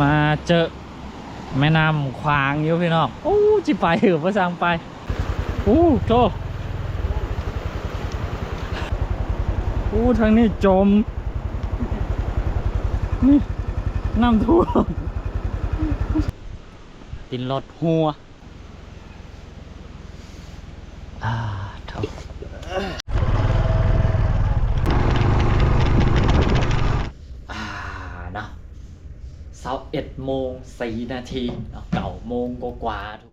มาเจอแม่น้ำขวางอยู่พี่น้องโอ้จิไปเหรอพระสังไปโอ้โธ่โอ้ทางนี้จมนี่น้ำท่วมตินรถหัวโธ่เนาะ11:04เนาะ9:00กว่าทุก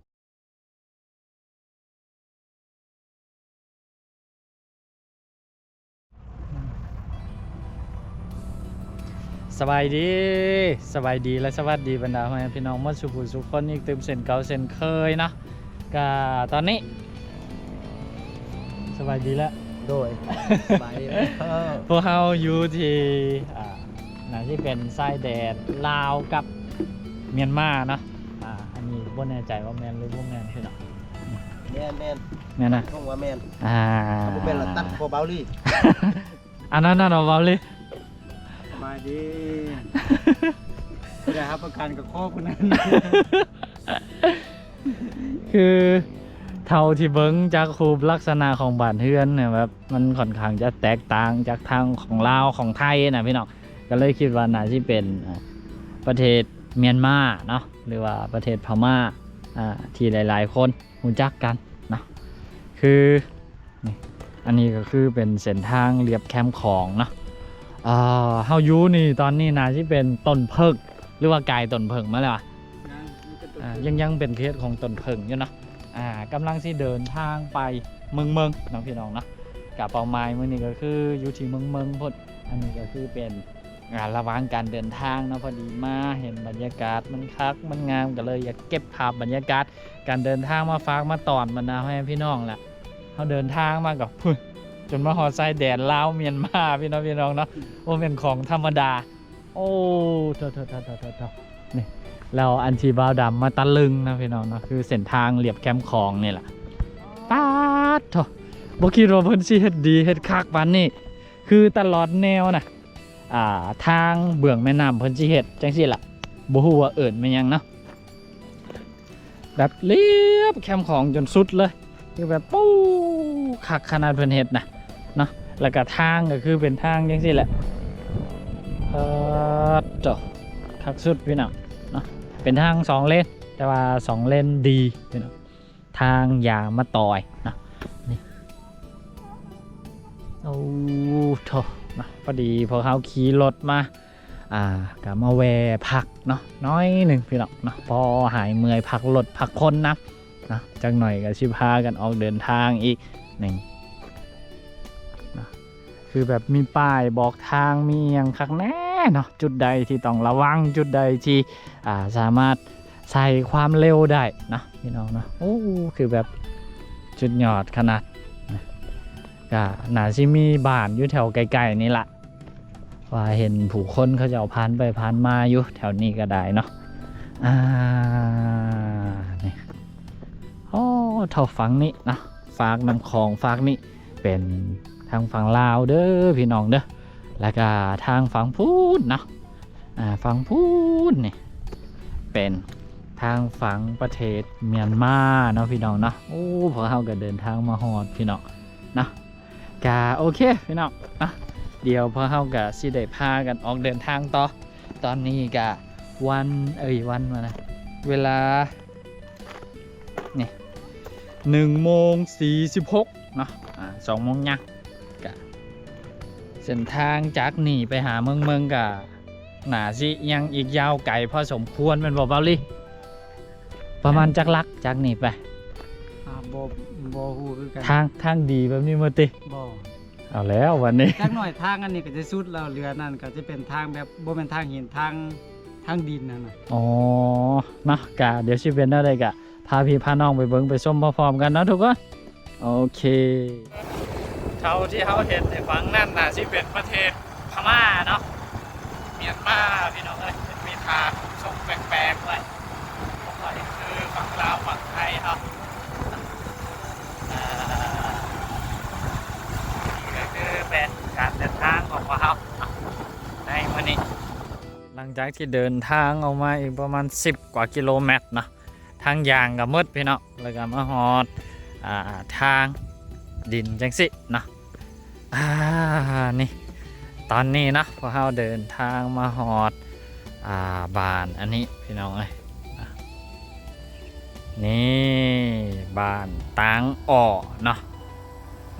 สบายดีและสวัสดีบรรดาพี่น้องมัดสุภูสุขคนอีกเต็มเส้นเก่าเส้นเคยเนาะก็ตอนนี้สบายดีแล้วโดย ไป พวกเขาอยู่ที่น่าจะเป็นชายแดนลาวกับเมียนมาเนาะอันนี้บ่แน่ใจว่าแมนหรือบ่แมนคือเนาะ แมนแมนนะ ต้องว่าแมน บ่ เป็นละตัดโคเบาลี่ อันนั้นน่ะเราเว้าเลย มาดีจะรับประกันกับข้อคนนั้น คือเท่าที่เบิ้งจากรูปลักษณะของบ้านเฮือนเนี่ยแบบมันค่อนข้างจะแตกต่างจากทางของลาวของไทยนะพี่น้องก็เลยคิดว่าน่าจะเป็นประเทศเมียนมาเนาะหรือว่าประเทศพม่าที่หลายๆคนรู้จักกันนะคือนี่อันนี้ก็คือเป็นเส้นทางเรียบแคมป์ของเนาะเฮาอยู่นี่ตอนนี้น่าจะเป็นต้นเพิงหรือว่ากายต้นเพิงมาแล้วยังเป็นเคสของต้นเพิงอยู่เนาะกำลังที่เดินทางไปเมืองน้องพี่น้องเนาะกับเป้าหมายมื้อนี้ก็คืออยู่ที่เมืองพุ่นอันนี้ก็คือเป็นระหว่างการเดินทางเนาะพอดีมาเห็นบรรยากาศมันคักมันงามก็เลยอยากเก็บภาพบรรยากาศการเดินทางมาฝากมาตอนบรรดาให้พี่น้องแหละเขาเดินทางมากับจนมาฮอดชายแดนลาวเมียนมาพี่น้องเนาะโอ้เป็นของธรรมดาโอ้เถอะนี่เราอันทีบาวดำมาตะลึงนะพี่น้องเนาะคือเส้นทางเรียบแคมป์ของนี่แหละป๊าดโถบ่คิดว่าเพิ่นสิเฮ็ดดีเฮ็ดคักปานนี้คือตลอดแนวน่ะทางเบื้องแม่น้ำเพิ่นสิเฮ็ดจังซี่ล่ะบ่ฮู้ว่าเอิ้นแม่นหยังเนาะแบบเรียบแคมป์ของจนสุดเลยคือแบบปู้คักขนาดเพิ่นเฮ็ดนะเนาะแล้วก็ทางก็คือเป็นทางจังซี่แหละโตคักสุดพี่น้องเนาะเป็นทาง2เลนแต่ว่า2เลนดีพี่น้องทางยางมะตอยนะนี่โอ้โถนะพอดีพอเขาขี่รถมาก็มาแวะพักเนาะน้อยหนึ่งพี่น้องเนาะพอหายเมื่อยพักรถพักคนนะจังหน่อยก็ชิพากันออกเดินทางอีกหนึ่งนะคือแบบมีป้ายบอกทางมีอย่างคักแน่เนาะจุดใดที่ต้องระวังจุดใดที่สามารถใส่ความเร็วได้นะพี่น้องนะโอ้คือแบบจุดยอดขนาดนะก็น่าจะมีบ้านอยู่แถวไกลๆนี่แหละว่าเห็นผู้คนเขาจะเอาผ่านไปผ่านมาอยู่แถวนี้ก็ได้เนาะนี่โอ้เท่าฝั่งนี้นะฝากน้ำของฝากนี้เป็นทางฝั่งลาวเด้อพี่น้องเด้อแล้วก็ทางฝั่งพูนนะฝั่งพูนนี่เป็นทางฝั่งประเทศเมียนมาเนาะพี่น้องเนาะโอ้พอเขาก็เดินทางมาฮอดพี่น้องนะกะโอเคพี่น้องนะเดี๋ยวพอเขาก็สิได้พากันออกเดินทางต่อตอนนี้กะวันมานะเวลานี่1:46เนาะ2 โมงยังกะเส้นทางจากนี่ไปหาเมืองกะหนาสิยังอีกยาวไกลพอสมควรเป็นบ่เบาลี่ประมาณจักลักจากนี่ไปบ่ฮู้คือกันทางดีแบบนี้มาติบ่เอาแล้ววันนี้จักหน่อยทางอันนี้ก็จะสุดแล้วเรือนั่นก็จะเป็นทางแบบบ่เป็นทางหินทางดินนั่นน่ะอ๋อนะกะเดี๋ยวสิเป็นอะไรกะพาพี่พาน้องไปเบิ่งไปชมพร้อมๆกันนะทุกคนโอเคเท่าที่เขาเห็นในฝั่งนั่นน่ะสิเป็นประเทศพม่าเนาะเมียนมาพี่น้องเอ้ยมีทางชมแปลกๆไว้คือฝั่งลาวฝั่งไทยครับนี่ก็คือเป็นการเดินทางของพวกเขาในวันนี้หลัง งจากที่เดินทางออกมาอีกประมาณ10 กว่ากิโลเมตรเนาะทางยางกับมืดพี่เนาะแล้วก็มาฮอดทางดินจังสิเนาะนี่ตอนนี้นะพอเราเดินทางมาฮอดบ้านอันนี้พี่น้องเอ้ยนี่บ้านตางอ้อเนาะ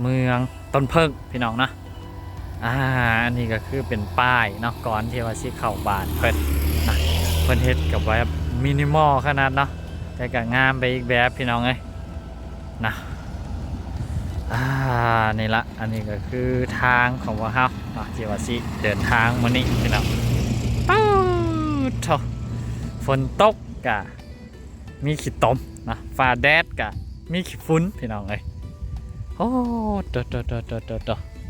เมืองต้นเพิ่งพี่น้องเนาะอันนี้ก็คือเป็นป้ายเนาะก่อนที่ว่าสิเข้าบ้านเพิ่นนะเพิ่นเฮ็ดกับแบบมินิมอลขนาดเนาะแต่ก็งามไปอีกแบบพี่น้องเอ้ยนะนี่ละอันนี้ก็คือทางของพวกเราที่ว่าสิเดินทางมื้อนี้พี่น้องฝนตกกะมีขี้ตมนะฟ้าแดดกะมีขี้ฝุ่นพี่น้องเอ้ยโอ้โต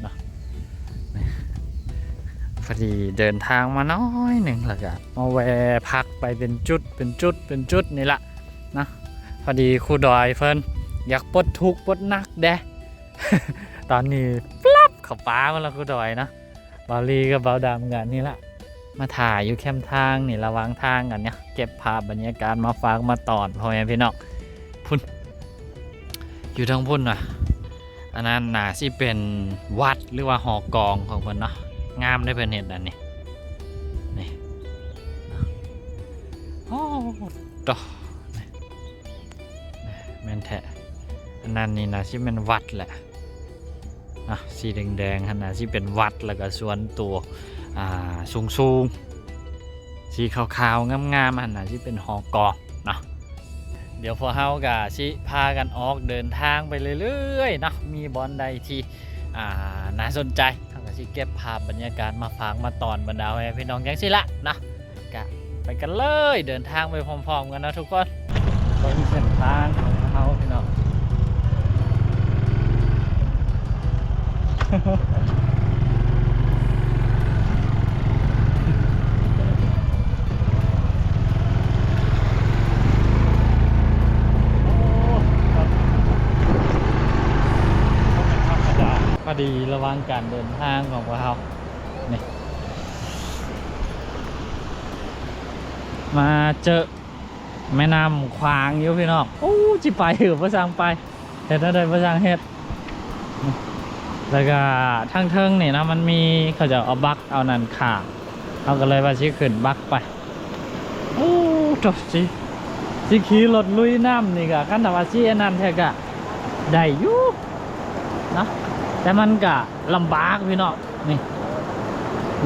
นะพอดีเดินทางมาน้อยหนึ่งแล้วก็มาแวะพักไปเป็นจุดนี่ละนะพอดีครูดอยเพิ่นอยากปลดทุกข์ปลดหนักแด ตอนนี้ปลับเข้าป่ามาแล้วครูดอยนะบาลีกับเบาดำกันนี่ละมาถ่ายอยู่แคมป์ทางนี่ระหว่างทางกันเนี่ยเก็บภาพบรรยากาศมาฝากมาตอนพ่อแม่พี่น้องพุ่นอยู่ทางพุ่นว่ะอันนั้นน่าสิเป็นวัดหรือว่าหอกองของเพิ่นเนาะงามได้เพิ่นเฮ็ดอันนี้นี่โอ้ดอกแม่นแท้อันนั้นนี่น่าสิเป็นวัดแหละสีแดงๆขนาดที่เป็นวัดแล้วก็สวนตัวสูงสีขาวๆงามๆขนาดที่เป็นหอกองเนาะเดี๋ยวพอเฮากะสิพากันออกเดินทางไปเรื่อยๆเนาะมีบอนใดที่น่าสนใจเฮากะสิเก็บภาพบรรยากาศมาฝากมาตอนบรรดาพี่น้องจังสิละนะกะไปกันเลยเดินทางไปพร้อมๆกันนะทุกคนเป็นเส้นทางของเฮาพี่น้องพอดีระหว่างการเดินทางของพวกเรานี่มาเจอแม่น้ำขวางอยู่พี่น้องโอ้จิไปเหรอพระสังไปเห็ดอะไรพระสังเห็ดแล้วก็ทั้งเทิงนี่นะมันมีเขาจะเอาบักเอานั่นขาเอาก็เลยว่าชิขึ้นบักไปโอ้จบสิขี่รถลุยน้ำนี่ก็กันแต่ว่าชิอันนั้นแท้ก็ได้อยู่นะแต่มันก็ลำบากพี่น้องนี่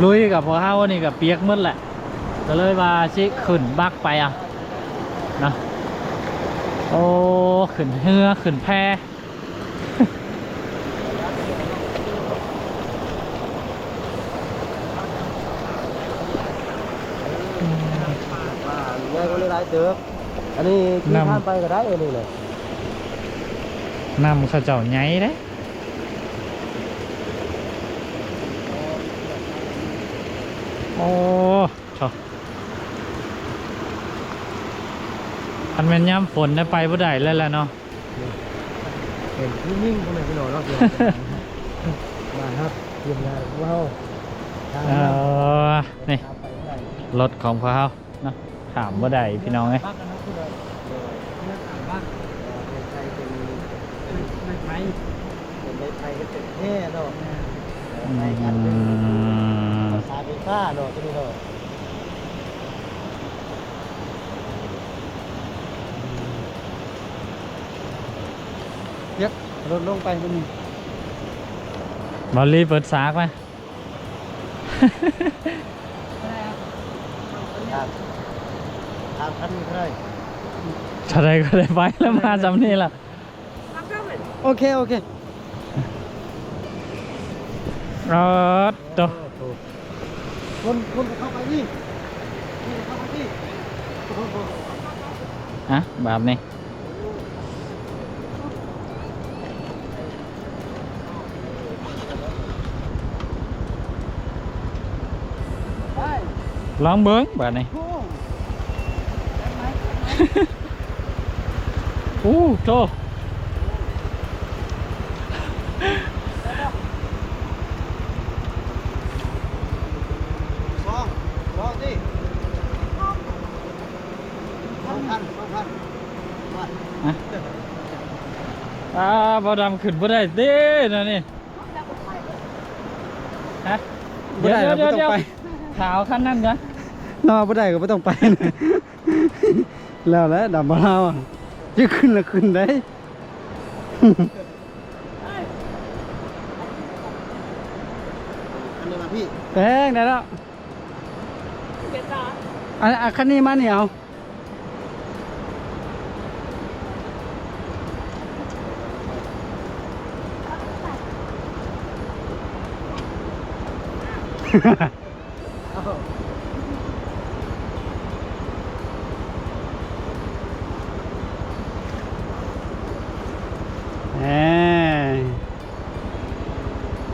ลุยกับพอเฮานี่ก็เปียกหมดแหละก็เลยว่าชิขึ้นบักไปนะโอ้ขึ้นเรือขึ้นแพง่ายก็เลยได้เติบอันนี้ที่ผ่านไปก็ได้นี่เลยนำเขาเจ้าใหญ่เด้โอ้ชอบอันเป็นย่ำฝนได้ไปผู้ใดแล้วแหละเนาะเห็นนิ่งๆก็ไม่ไปนอนรอบเดียวมาครับทีมงานว้าวนี่รถของพวกเขาเนาะถามผู้ใดพี่น้องไงไทยก็เป็นแค่เนาะซาบิซ่าเนาะที่นี่เนาะรถลงไปมันบอลลี่เปิดซากไหมคันนี้ก็ได้จะได้ก็ได้ไปแล้วมาจำนี่ล่ะโอเคตัวคนเข้าไปนี่เข้าไปนี่แบบนี้ลองเบิ้งแบบนี้โตลองสิ บ่ดำขึ้นบ่ได้เด้นะนี่ฮะ บ่ได้เราบ่ต้องไป ขาวขั้นนั้นกัน นอนบ่ได้ก็บ่ต้องไปนะแล้วแหละดำบ่เราอ่ะจะขึ้นแล้วขึ้นได้อันนี้มาพี่แพงได้แล้วอันคันนี้มาเหนียว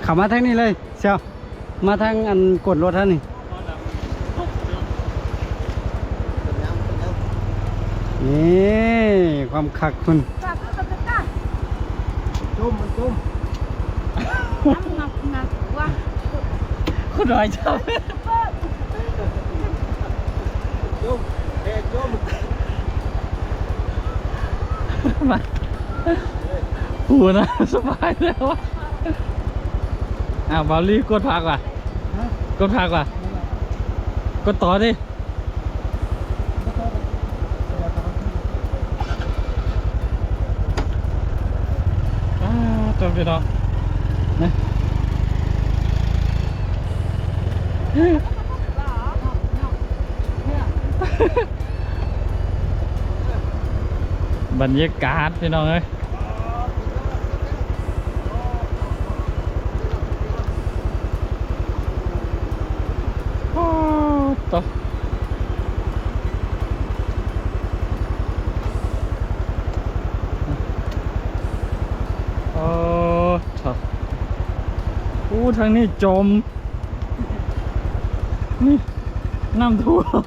ขับมาทางนี้เลยเชียวมาทางอันกดรถท่านนี่นี่ความคักคุณจุ่มมันจุ่ม คุณหน่อยชอบ จุ่มเฮ้จุ่ม มาหูนะสบายแล้ววะบอลลี่กดพักว่ะกดพักว่ะกดต่อดิจบไปเนาะนะบรรยากาศพี่น้องเอ้ยต่อโอ้ต่อทางนี้จมนี่น้ำท่วม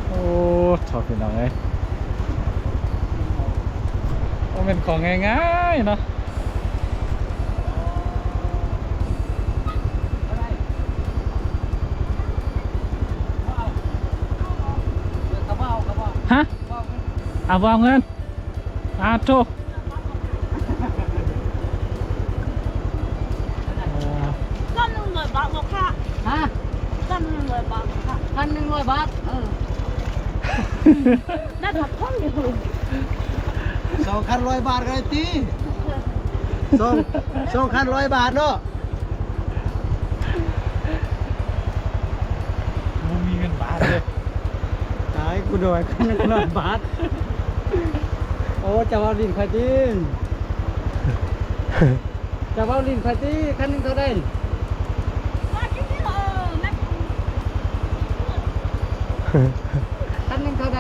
โอ้ชอบพี่น้องเอ้ยมันเป็นของง่ายๆเนาะฮะวางเงินโทษ1,100 บาทบ่ค่ะฮะ1,100 บาทค่ะ1,100 บาทน่าจะพออยู่2,100 บาทกันตี2,100 บาทเนาะ มึงมีเงินบาทเลย ตายกูโดย1,100 บาทโอ้จะเอาลิ้นใครจีจะเอาลิ้นใครจีคันนึงเท่าไดคันนึงเท่าได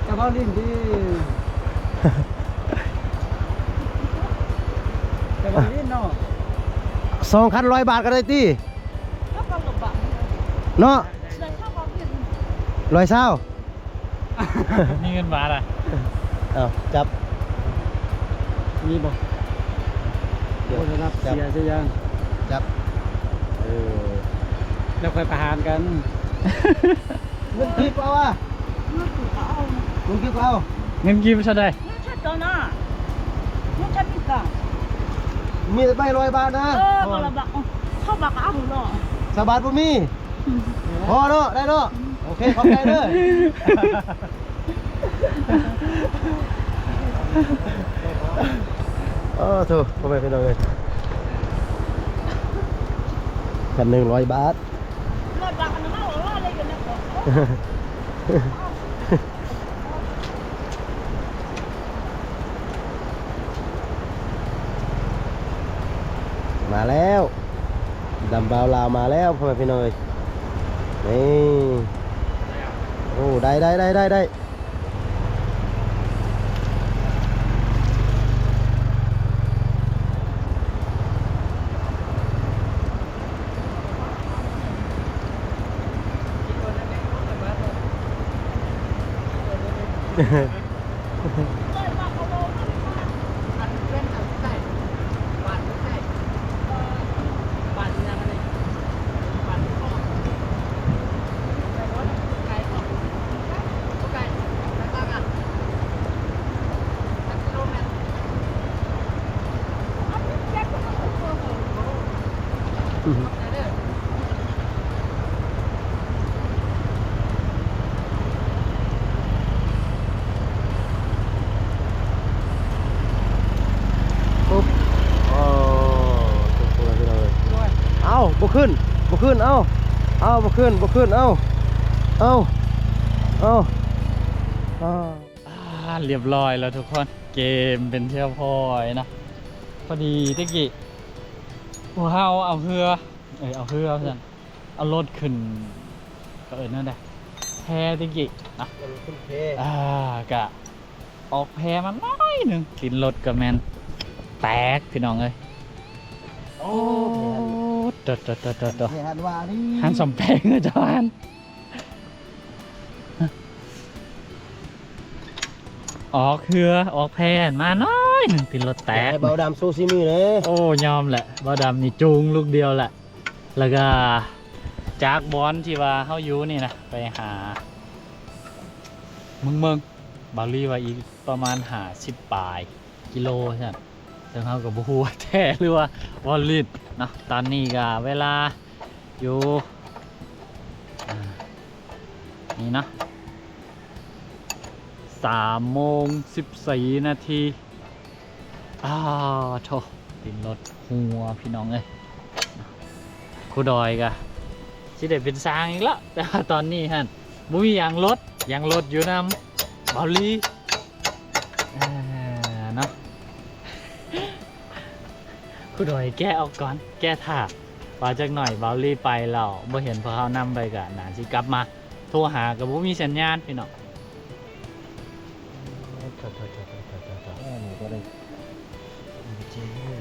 จะเอาลิ้นดีจะเอาลิ้นเนาะ2,100 บาทก็ได้ตีเนาะ120 มีเงินบาทอ่ะ เอาจับมีบ่เดี๋ยวรับเสียจะยังจับแล้วค่อยประหารกันมึงคิดเอาอ่ะมึงคิดเอา เงินกี่เท่าใด มีแต่ใบ100 บาทนะ เข้าบักเอาเนาะ สบาทบ่มีพอเนาะได้เนาะโอเคขอบใจเด้อถูกพ่อแม่พี่น้องเลยกัน100 บาท100 บาทอันนั้นเอาอะไรกันเนี่ยมาแล้วดำบาวลาวมาแล้วพ่อแม่พี่น้องเลยนี่โอ้ได้ ปุ๊บโอ้ตัวตัวไปเลยเอาบ่ขึ้นบ่ขึ้นเอาบ่ขึ้นบ่ขึ้นเอาเอาเอาเรียบร้อยแล้วทุกคนเกมเป็นเที่ยวพอยนะพอดีตะกี้พวกเราเอาเรือเอาเรือเพื่อนเอารถขึ้นก็นั่นแหละแพตะกี้นะ ขึ้นเพ กะออกแพมันน้อยหนึ่งกินรถกับแมนแตกพี่น้องเอ้ยโอ้เด็ดหันว่านี่ หันสมแพงเลยจ้าหันออกเครือออกแพนมาน้อยหนึ่งกินรถแตก เบาดำซูซิมีเลย โอ้ยอมแหละบอดำนี่จูงลูกเดียวแหละแล้วก็จากบอลที่ว่าเขาอยู่นี่นะไปหาเมืองบาลีว่าอีกประมาณ10 ปลายกิโลใช่ไหมแต่เขากับบูว่าแท้หรือว่าวอลลิตเนาะตอนนี้ก็เวลาอยู่นี่เนาะ3:14 นาทีโถติดรถหัวพี่น้องเอ้ยครูดอยกะสิได้เป็นสร้างอีกแล้วแต่ว่าตอนนี้ฮะบุมียางรถอยู่นำบาลีเนาะครูดอยแก้ออกก่อนแก้ท่าว่าจากหน่อยบาลีไปเราบ่เห็นพอเขานำไปกะน่าสิกลับมาโทรหากับบุมีสัญญาณพี่น้อง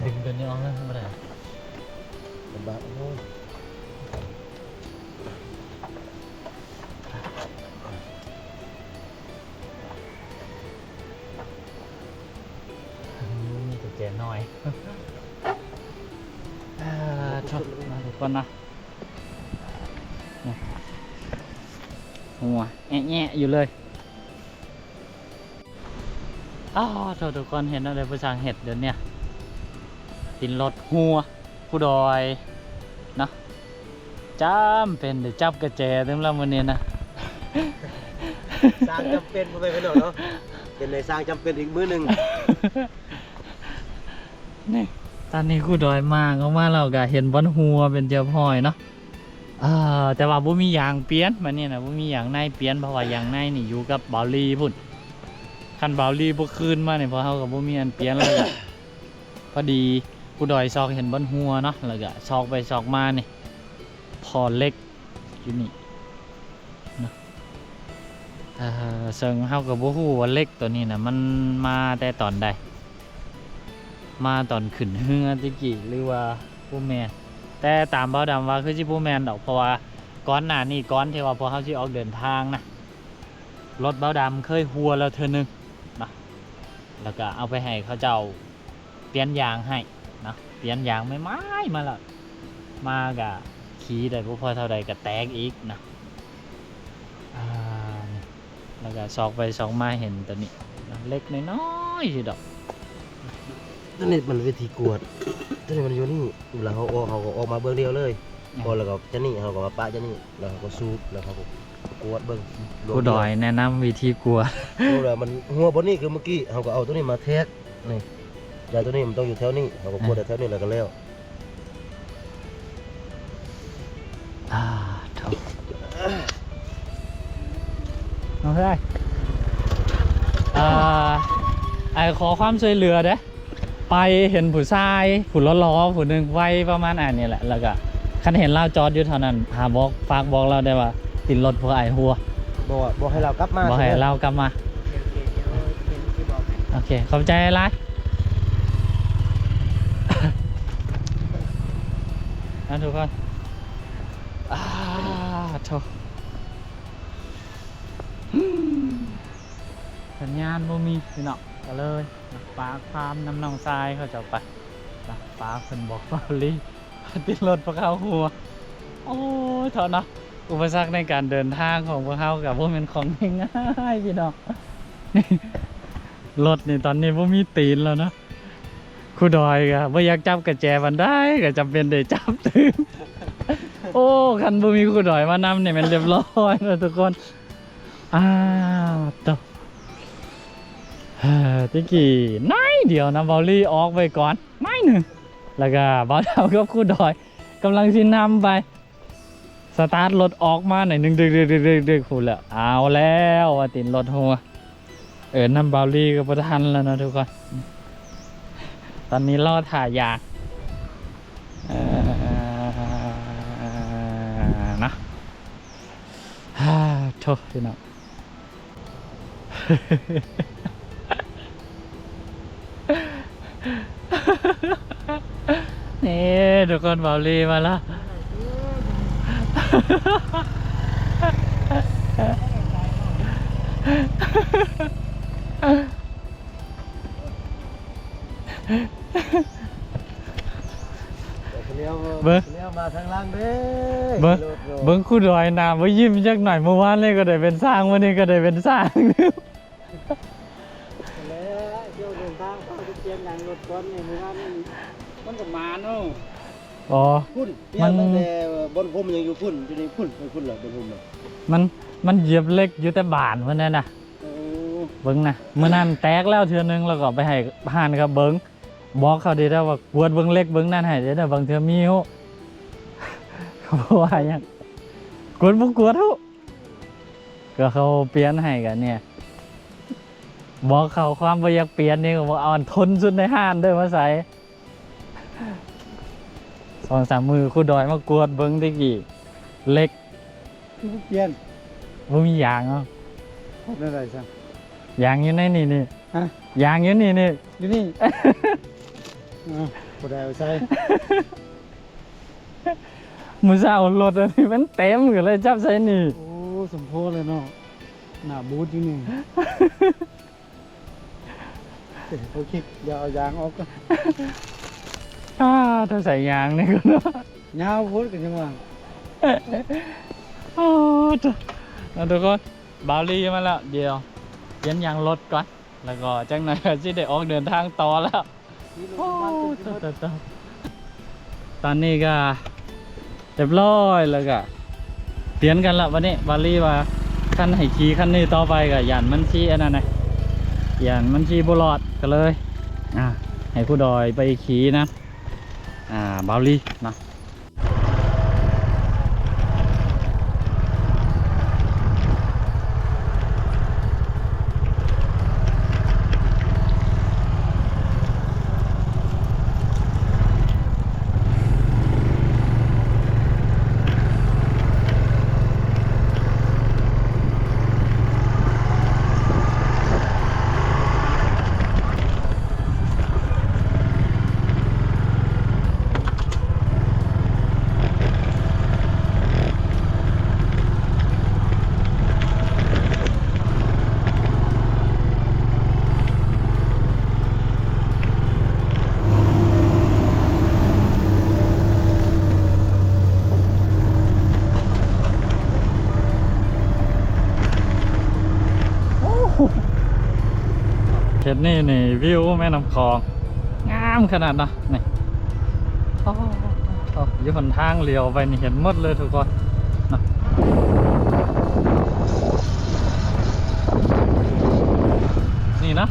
ดึงตัวนี้ออกแล้วไม่ได้ลำบากโอ้ยมีตัวแกน้อยชอบมาทุกคนนะหัวแง่อยู่เลยทุกคนเห็นอะไรผู้ชางเห็ดเดี๋ยวนี้ตินรถหัวผู้ดอยเนาะจำเป็นเดี๋ยวจับกระแจเต็มแล้ววันนี้นะ สร้างจำเป็นไปหน่อยเนาะเป็นในสร้างจำเป็นอีกมื้อหนึ่ง นี่ตอนนี้ผู้ดอยมาก็มาเราก็เห็นบนหัวเป็นเจ้าพอยเนาะแต่ว่าบ่มียางเปลี่ยนมันนี่นะบ่มียางในเปลี่ยนเพราะว่ายางในนี่อยู่กับบาลีพุ่นคันบาลีบ่คืนมาเนี่ยเพราะเขากับบ่มีอันเปลี่ยนเลยอะ พอดีผู้ดอยซอกเห็นบนหัวเนาะแล้วก็ซอกไปซอกมานี่พอเล็กอยู่นี่นะซึ่งเฮากับบ่ฮู้ว่าเล็กตัวนี้นะมันมาแต่ตอนใดมาตอนขึ้นเรือตะกี้หรือว่าผู้แม่แต่ตามเบาดำว่าคือสิผู้แม่นดอกเพราะว่าก้อนหน้านี่ก้อนที่ว่าพอเฮาสิออกเดินทางนะรถเบาดำเคยหัวแล้วเทื่อนึงนะแล้วก็เอาไปให้เขาเจ้าเปลี่ยนยางให้นะเปลี่ยนยางไม่มาแล้วมากะขี่ได้พอเท่าใดก็แตกอีกนะแล้วก็ซอกไปซอกมาเห็นตัวนี้เล็กน้อยๆสิดอก นี่มันวิธีกวดตัวนี้มันอยู่นี่เวลาเขาก็ออกมาเบื้องเดียวเลยพอแล้วก็จะนี่เขาก็มาปะจะนี่แล้วเขาก็ซูบแล้วเขาก็กวดเบื้อง ผู้ดอยแนะนำวิธีกวด แล้วมันหัวบนนี่คือเมื่อกี้เขาก็เอาตัวนี้มาแทกนี่ยาตัวนี้มันต้องอยู่แถวนี้เขาก็กวดแถวนี้แล้วก็แล้วถูกน้องเฮ้ยไอ้ขอความช่วยเหลือเด้ไปเห็นผู้ชายผู้ล้อผู้หนึ่งไว้ประมาณนี้แหละแล้วก็คันเห็นเราจอดอยู่เท่านั้นหาบอกฝากบอกเราได้ว่าติดรถพวกไอ้หัวบอกให้เรากลับมาบอกให้เรากลับมาโอเคขอบใจไรนะทุกคนโถสัญญาณบ่มีพี่น้องก็เลยปากพามน้ำนองทรายเขาจะไปปากคนบอกว่าลีติดรถพวกเขาหัวโอ้ยเถอะเนาะอุปสรรคในการเดินทางของพวกเขากับพวกเป็นของง่ายพี่น้องรถนี่ตอนนี้พวกมีตีนแล้วนะ คู่ดอยก็บ่อยากจับกระแจมันได้ก็จำเป็นได้จับถึงโอ้คันบ่มีคู่ดอยมานำเนี่ยมันเรียบร้อยแล้วทุกคนต่อตะกี้น้อยเดียวนะบอลลี่ออกไปก่อนน้อยหนึ่งแล้วก็บอลเท้ากับคู่ดอยกำลังสินำไปสตาร์ทรถออกมาหน่อยหนึ่งดึกคุณแล้วเอาแล้วว่าติดรถหัวน้ำบอลลี่ก็ประทันแล้วนะทุกคนตอนนี้รอถ่ายยานะโทษพี่น้องนี่ทุกคนบอลลี่มาแล้วเบิ้ง มาทางล่างเด้ เบิ้งคู่ดอยน้ำว่ายิ้มจักหน่อยเมื่อวานนี่ก็ได้เป็นสร้างวันนี้ก็ได้เป็นสร้างแล้วเที่ยวเดินทางเข้าไปเตรียมอย่างรถก้อนเนี่ยมือว่ามันก็มาเนาะ อ๋อ พุ่นเปียกตั้งแต่บนพุ่มยังอยู่พุ่นอยู่ในพุ่นไปพุ่นเหรอบนพุ่มเลย มันเหยียบเล็กอยู่แต่บานเมื่อนั้นนะเบิ้งนะเมื่อนั้นแตกแล้วเทือนึงแล้วก็ไปให้ผ่านครับเบิ้งบอกเขาดีแล้วว่ากวดเบิ้งเล็กเบิ้งนั่นให้เดี๋ยวบางเทือมีโหเขาบอกว่าอย่างกวดบุกกวดทุกก็เขาเปลี่ยนให้กันเนี่ยบอกเขาความประหยัดเปลี่ยนนี่ก็บอกเอาอันทนสุดในห้านด้วยมาใส่2-3 มือคู่ดอยมากวดเบิ้งตะกี้เล็ก เปลี่ยน บ่มียางเนาะ นั่นอะไรสั่ง ยางอยู่ในนี่ ฮะ ยางอยู่นี่ อยู่นี่บ่ได้เอาใส่ มือเช้ารถอันนี้มันเต็มก็เลยจับใส่นี่ โอ้สมโพธิเลยเนาะหน้าบูทอยู่นี่โอเคเดี๋ยวเอายางออกก็ ถ้าใส่ยางนี่ก็เนาะ ยาวโพดกันจังหวะ โอ้จ้ะแล้วทุกคนบาวลี่มาแล้วเดี๋ยวเย็นยางรถก่อนแล้วก็จังหน่อยก็สิได้ออกเดินทางต่อแล้วโอ้ตอนนี้ก็เรียบร้อยแล้วก็เปลี่ยนกันละวันนี้บาวลี่ว่าขั้นให้ขี่ขั้นนี้ต่อไปก็ยันมันชี้อันนั้นนะยันมันชี้บุรอดก็เลยให้ผู้ดอยไปขี่นะบาวลี่นะเห็นนี่วิวแม่น้ำคลองงามขนาดนะนี่อยู่บนทางเลี้ยวไปนี่เห็นหมดเลยทุกคนนะนี่นะ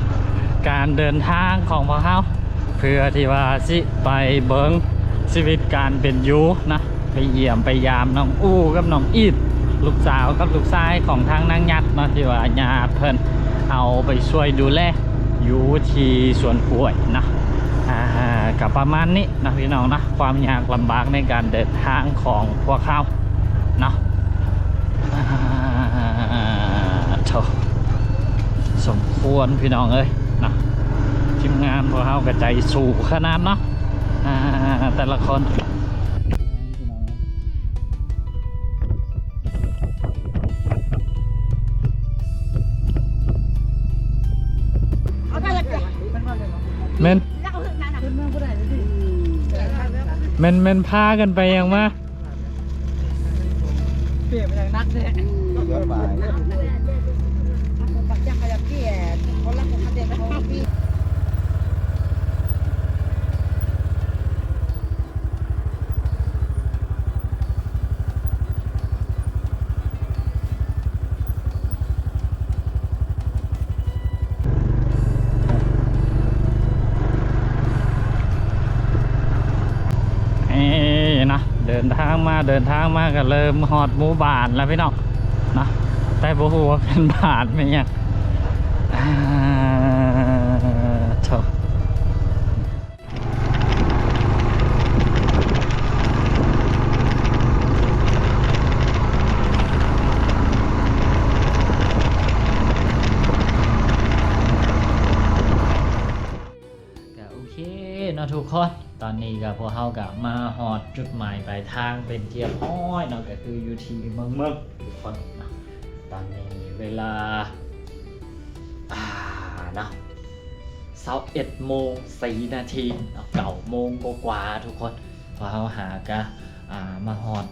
การเดินทางของพวกเขาเพื่อที่ว่าสิไปเบิงชีวิตการเป็นอยู่นะไปเยี่ยมไปยามน้องอู้กับน้องอีดลูกสาวกับลูกชายของทางนางยัดนะที่ว่าญาติเพิ่นเอาไปช่วยดูแลอยู่ที่สวนกล้วยนะกับประมาณนี้นะพี่น้องนะความยากลำบากในการเดินทางของพวกเขาเนาะสมควรพี่น้องเอ้ยนะทีมงานพวกเขากระใจสู่ขนาดเนาะแต่ละคนเมนพากันไปยังมาเปลี่ยนไปอย่างนักเลย นี่นะเดินทางมาก็เริ่มฮอดหมู่บ้านแล้วพี่น้องนะแต่บ่ฮู้ว่าเป็นบ้านไหมเนี่ยโถก็โอเคเนาะทุกคนตอนนี้ก็พวกเฮาก็มาฮอดจุดหมายปลายทางเป็นเทียบห้อยเนาะก็คืออยู่ที่เมืองทุกคนนะตอนนี้เวลานะ21:04 นาทีเนาะ9 โมงกว่าๆทุกคนพอเฮาหากะมาฮอด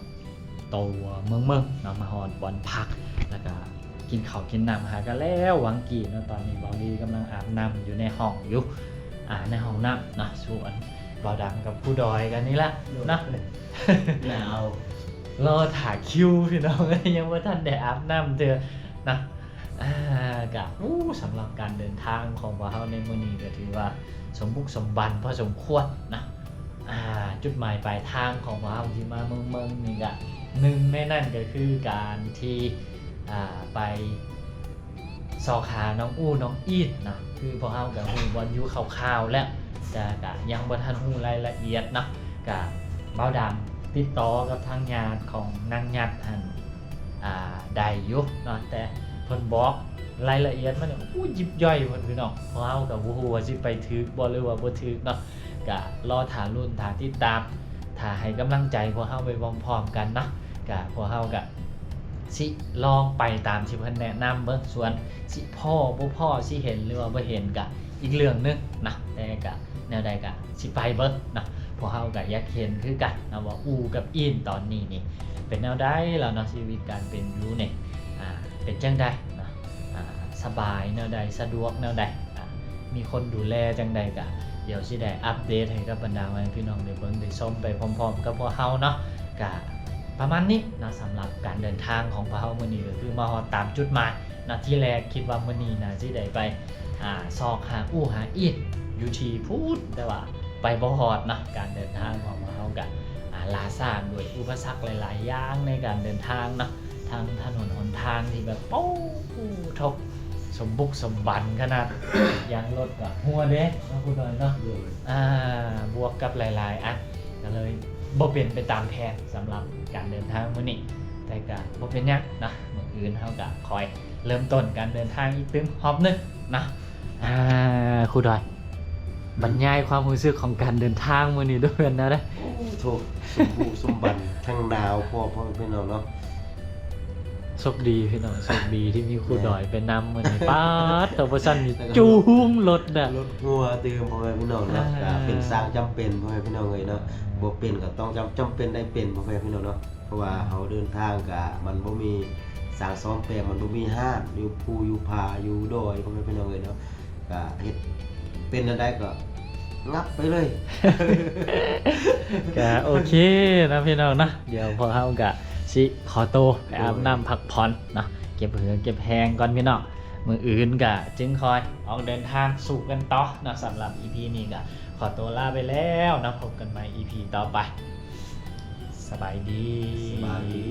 ตัวเมืองเนาะมาฮอดบอนพักแล้วก็กินข้าวกินน้ำหากันแล้วหวังกี่เนาะตอนนี้บอลีกำลังอาบน้ำอยู่ในห้องอยู่ในห้องน้ำนะส่วนบอดังกับผู้ดอยกันนี่แหละนะ หนาว รอถ่ายคิวพี่น้อง ยังว่าท่านได้อาบน้ำเถอะนะกับสำหรับการเดินทางของพวกเราในมื้อนี้ก็ถือว่าสมบุกสมบันพอสมควรนะจุดหมายปลายทางของพวกเราที่มาเมืองนี่ก็หนึ่งในนั่นก็คือการที่ไปสอบหาน้องอู้น้องอีดนะคือพวกเรากับฮู้บอลยูคร่าวๆแล้วแต่ก็ยังบ่ทันฮู้รายละเอียดนะกับเบ้าดำติดต่อกับทางญาติของนางญาติหันได้อยู่เนาะแต่เพิ่นบอกรายละเอียดมันยิบย่อยเพิ่นพี่น้องเพราะเฮาก็บ่ฮู้ว่าสิไปถึกบ่หรือว่าบ่ถึกเนาะก็รอท่ารุ่นท่าติดตามถ้าให้กำลังใจพวกเฮาไปพร้อมๆกันเนาะก็พวกเฮาก็สิลองไปตามที่เพิ่นแนะนำเบิ่งส่วนสิพ่อบ่พ่อสิเห็นหรือว่าบ่เห็นก็อีกเรื่องนึงนะแต่ก็แนวใดก็สิไปเบิ่งเนาะพวกเฮาก็อยากเห็นคือกันนะว่าอูกับอินตอนนี้นี่เป็นแนวใดแล้วเนาะชีวิตการเป็นอยู่เนี่ยเป็นจังใดนะสบายแนวใดสะดวกแนวใดมีคนดูแลจังใดก็เดี๋ยวสิได้อัปเดตให้กับบรรดาพี่น้องได้เบิ่งได้ชมไปพร้อมๆกับพวกเฮาเนาะก็ประมาณนี้นะสำหรับการเดินทางของพวกเฮามื้อนี้ก็คือมาฮอดตามจุดหมายนะที่แรกคิดว่ามื้อนี้น่าสิได้ไปซอกหาอู้หาอีดอยู่ที่พูดแต่ว่าไปบ่ฮอดนะการเดินทางของพวกเฮาก็ลาซาด้วยอุปสรรคหลายๆอย่างในการเดินทางนะทางถนนหนทางที่แบบทบสมบุกสมบันขนาด ยางรถกับหัวเด้นะคุณดอยเนาะบวกกับหลายๆก็เลยบ่เป็นไปตามแผนสำหรับการเดินทางมื้อนี้แต่ก็บ่เป็นหยังนะมื้ออื่นเฮาก็คอยเริ่มต้นการเดินทางอีกตึงฮอบนึงนะครูดอยบรรยายความรู้สึกของการเดินทางมื้อนี้ด้วยนะเด้ โถสมบูรณ์สมบันทั้งดาวพ่อพี่น้องเนาะ โชคดีพี่น้องโชคดีที่มีครูดอยเป็นนำมื้อนี้ป๊าดตัวบ่ซั่นนี่จูงรถน่ะ รถหัวตื่มพ่อแม่พี่น้องเนาะก็เป็นสร้างจำเป็นพ่อแม่พี่น้องเลยเนาะบ่เป็นก็ต้องจำเป็นได้เป็นพ่อแม่พี่น้องเนาะเพราะว่าเฮาเดินทางก็มันบ่มีสร้างซ้อมแปลงมันบ่มีห้านอยู่ภูอยู่ผาอยู่ดอยพ่อแม่พี่น้องเลยเนาะก็เฮ็ดเป็นอันใดก็งับไปเลย ก็โอเคนะพี่น้องนะเดี๋ยวพอเฮาก็สิขอตัวไปอาบน้ำพักผ่อนเนาะเก็บเหือเก็บแหงก่อนพี่น้องมื้ออื่นก็จึงคอยออกเดินทางสู่กันต่อนะสำหรับ EP นี้ก็ขอตัวลาไปแล้วนะพบกันใหม่ EP ต่อไปสบายดี สบายดี